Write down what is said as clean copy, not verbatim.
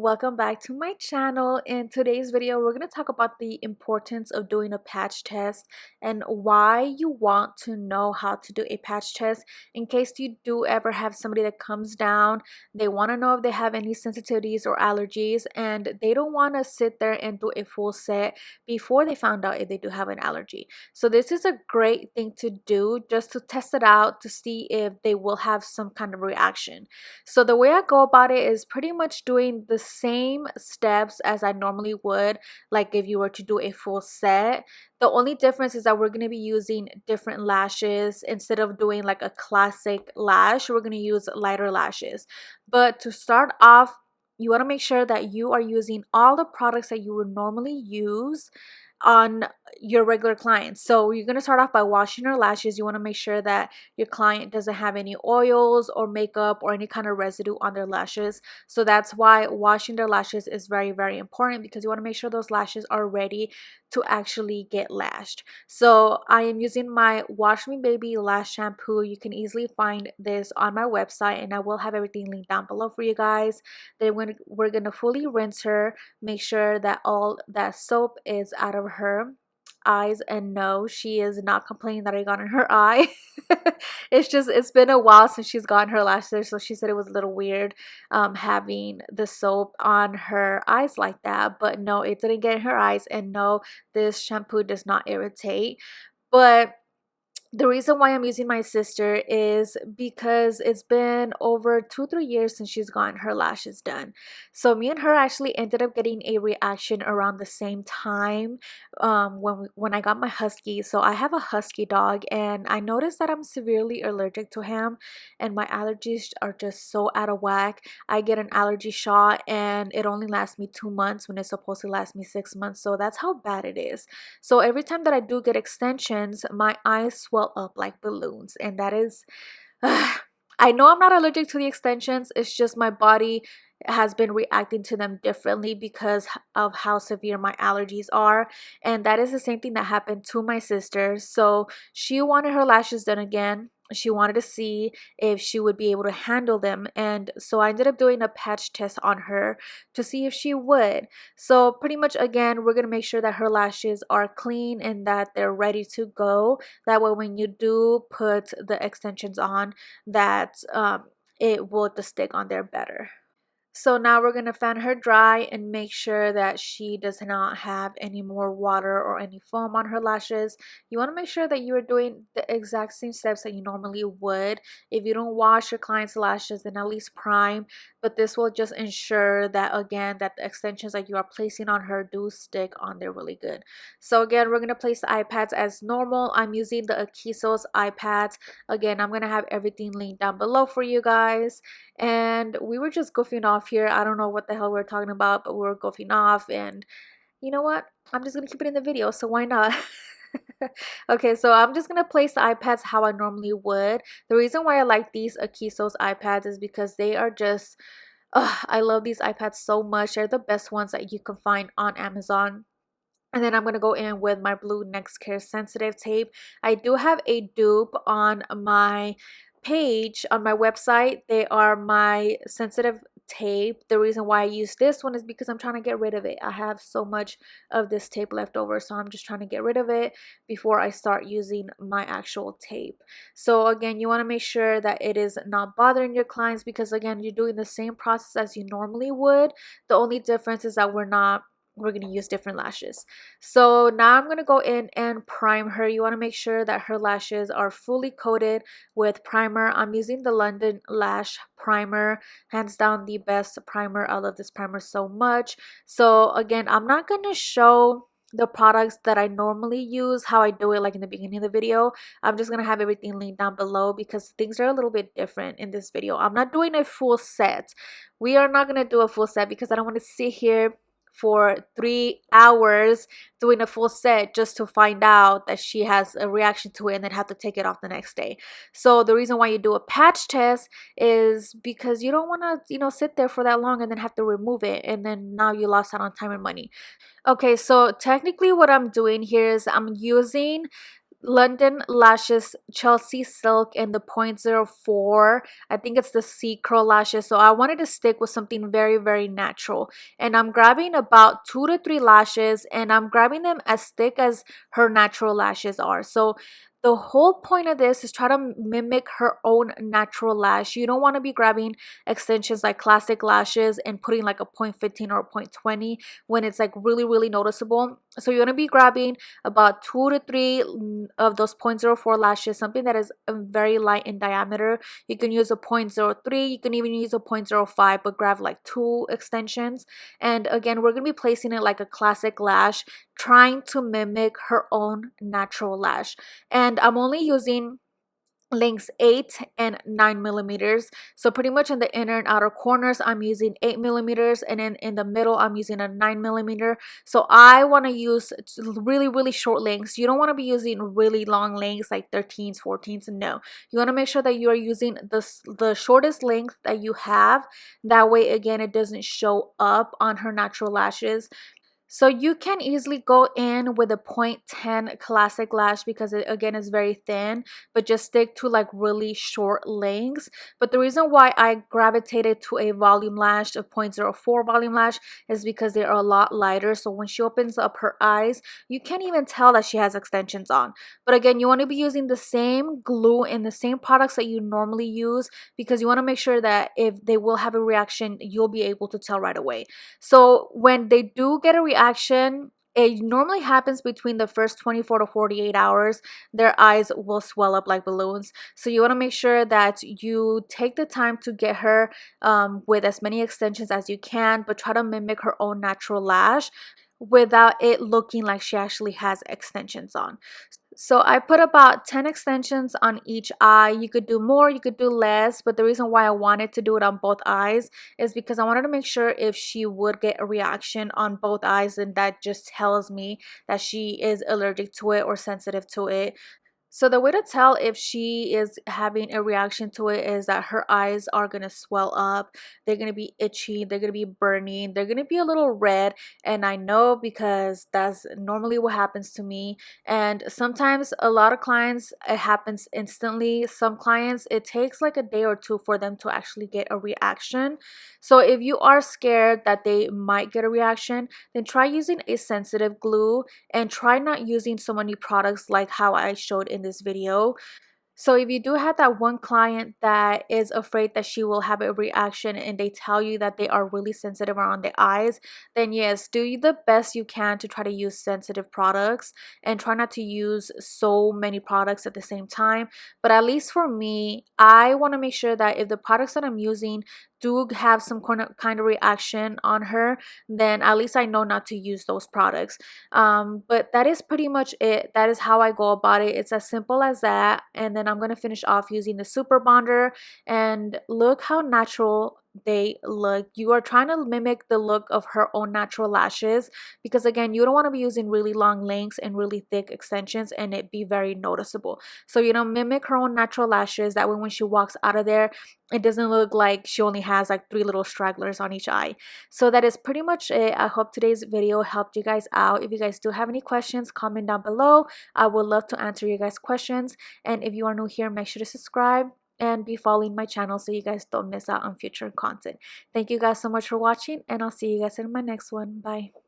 welcome back to my channel. In today's video, we're going to talk about the importance of doing a patch test and why you want to know how to do a patch test in case you do ever have somebody that comes down. They want to know if they have any sensitivities or allergies, and they don't want to sit there and do a full set before they found out if they do have an allergy. So this is a great thing to do just to test it out to see if they will have some kind of reaction. So the way I go about it is pretty much doing the same steps as I normally would, like if you were to do a full set. The only difference is that we're going to be using different lashes. Instead of doing like a classic lash, we're going to use lighter lashes. But to start off, you want to make sure that you are using all the products that you would normally use on your regular clients. So you're going to start off by washing your lashes. You want to make sure that your client doesn't have any oils or makeup or any kind of residue on their lashes. So that's why washing their lashes is very, very important, because you want to make sure those lashes are ready to actually get lashed. So I am using my Wash Me Baby lash shampoo. You can easily find this on my website, and I will have everything linked down below for you guys. Then we're going to fully rinse her, make sure that all that soap is out of her eyes, and no, she is not complaining that I got in her eye. It's been a while since she's gotten her lashes, so she said it was a little weird having the soap on her eyes like that. But no, it didn't get in her eyes, and no, this shampoo does not irritate. But the reason why I'm using my sister is because it's been over 2-3 years since she's gotten her lashes done. So me and her actually ended up getting a reaction around the same time when I got my husky. So I have a husky dog, and I noticed that I'm severely allergic to him, and my allergies are just so out of whack. I get an allergy shot and it only lasts me 2 months when it's supposed to last me 6 months. So that's how bad it is. So every time that I do get extensions, my eyes swell up like balloons, and that is I know I'm not allergic to the extensions. It's just my body has been reacting to them differently because of how severe my allergies are. And that is the same thing that happened to my sister. So she wanted her lashes done again. She wanted to see if she would be able to handle them, and so I ended up doing a patch test on her to see if she would. So pretty much, again, we're going to make sure that her lashes are clean and that they're ready to go. That way when you do put the extensions on, that it will just stick on there better. So now we're going to fan her dry and make sure that she does not have any more water or any foam on her lashes. You want to make sure that you are doing the exact same steps that you normally would. If you don't wash your client's lashes, then at least prime. But this will just ensure that, again, that the extensions that you are placing on her do stick on there really good. So again, we're going to place the iPads as normal. I'm using the Akisos iPads. Again, I'm going to have everything linked down below for you guys. And we were just goofing off here. I don't know what the hell we're talking about, but we were goofing off, and you know what? I'm just gonna keep it in the video, so why not? Okay, so I'm just gonna place the iPads how I normally would. The reason why I like these Akisos iPads is because they are just I love these iPads so much. They're the best ones that you can find on Amazon. And then I'm going to go in with my blue Next Care sensitive tape. I do have a dupe on my page on my website. They are my sensitive tape. The reason why I use this one is because I'm trying to get rid of it. I have so much of this tape left over, so I'm just trying to get rid of it before I start using my actual tape. So again, you want to make sure that it is not bothering your clients, because again, you're doing the same process as you normally would. The only difference is that we're going to use different lashes. So now I'm going to go in and prime her. You want to make sure that her lashes are fully coated with primer. I'm using the London Lash Primer. Hands down the best primer. I love this primer so much. So again, I'm not going to show the products that I normally use, how I do it like in the beginning of the video. I'm just going to have everything linked down below because things are a little bit different in this video. I'm not doing a full set. We are not going to do a full set because I don't want to sit here for 3 hours doing a full set just to find out that she has a reaction to it and then have to take it off the next day. So the reason why you do a patch test is because you don't want to, sit there for that long and then have to remove it, and then now you lost out on time and money. Okay, so technically what I'm doing here is I'm using London Lashes Chelsea Silk in the 0.04. I think it's the C curl lashes. So I wanted to stick with something very, very natural. And I'm grabbing about 2 to 3 lashes, and I'm grabbing them as thick as her natural lashes are. So the whole point of this is try to mimic her own natural lash. You don't want to be grabbing extensions like classic lashes and putting like a 0.15 or a 0.20 when it's like really, really noticeable. So you're going to be grabbing about 2 to 3 of those 0.04 lashes, something that is very light in diameter. You can use a 0.03, you can even use a 0.05, but grab like 2 extensions. And again, we're going to be placing it like a classic lash, trying to mimic her own natural lash. And I'm only using lengths 8 and 9 millimeters. So pretty much in the inner and outer corners I'm using 8 millimeters, and then in the middle I'm using a 9 millimeter. So I want to use really, really short lengths. You don't want to be using really long lengths like 13s, 14s. No, you want to make sure that you are using the shortest length that you have. That way, again, it doesn't show up on her natural lashes. So you can easily go in with a 0.10 classic lash because it again is very thin, but just stick to like really short lengths. But the reason why I gravitated to a volume lash, a 0.04 volume lash, is because they are a lot lighter. So when she opens up her eyes, you can't even tell that she has extensions on. But again, you want to be using the same glue and the same products that you normally use, because you want to make sure that if they will have a reaction, you'll be able to tell right away. So when they do get a reaction, it normally happens between the first 24 to 48 hours. Their eyes will swell up like balloons. So you want to make sure that you take the time to get her with as many extensions as you can, but try to mimic her own natural lash without it looking like she actually has extensions on. So I put about 10 extensions on each eye. You could do more, you could do less, but the reason why I wanted to do it on both eyes is because I wanted to make sure if she would get a reaction on both eyes, and that just tells me that she is allergic to it or sensitive to it. So the way to tell if she is having a reaction to it is that her eyes are going to swell up, they're going to be itchy, they're going to be burning, they're going to be a little red. And I know because that's normally what happens to me. And sometimes a lot of clients, it happens instantly. Some clients, it takes like a day or two for them to actually get a reaction. So if you are scared that they might get a reaction, then try using a sensitive glue, and try not using so many products like how I showed in this video. So if you do have that one client that is afraid that she will have a reaction and they tell you that they are really sensitive around the eyes, then yes, do the best you can to try to use sensitive products, and try not to use so many products at the same time. But at least for me, I want to make sure that if the products that I'm using do have some kind of reaction on her, then at least I know not to use those products. But that is pretty much it. That is how I go about it. It's as simple as that. And then I'm going to finish off using the super bonder, and look how natural they look. You are trying to mimic the look of her own natural lashes, because again, you don't want to be using really long lengths and really thick extensions and it be very noticeable. So mimic her own natural lashes, that way when she walks out of there, it doesn't look like she only has like 3 little stragglers on each eye. So that is pretty much it. I hope today's video helped you guys out. If you guys do have any questions, comment down below. I would love to answer you guys' questions. And if you are new here, make sure to subscribe and be following my channel so you guys don't miss out on future content. Thank you guys so much for watching, and I'll see you guys in my next one. Bye.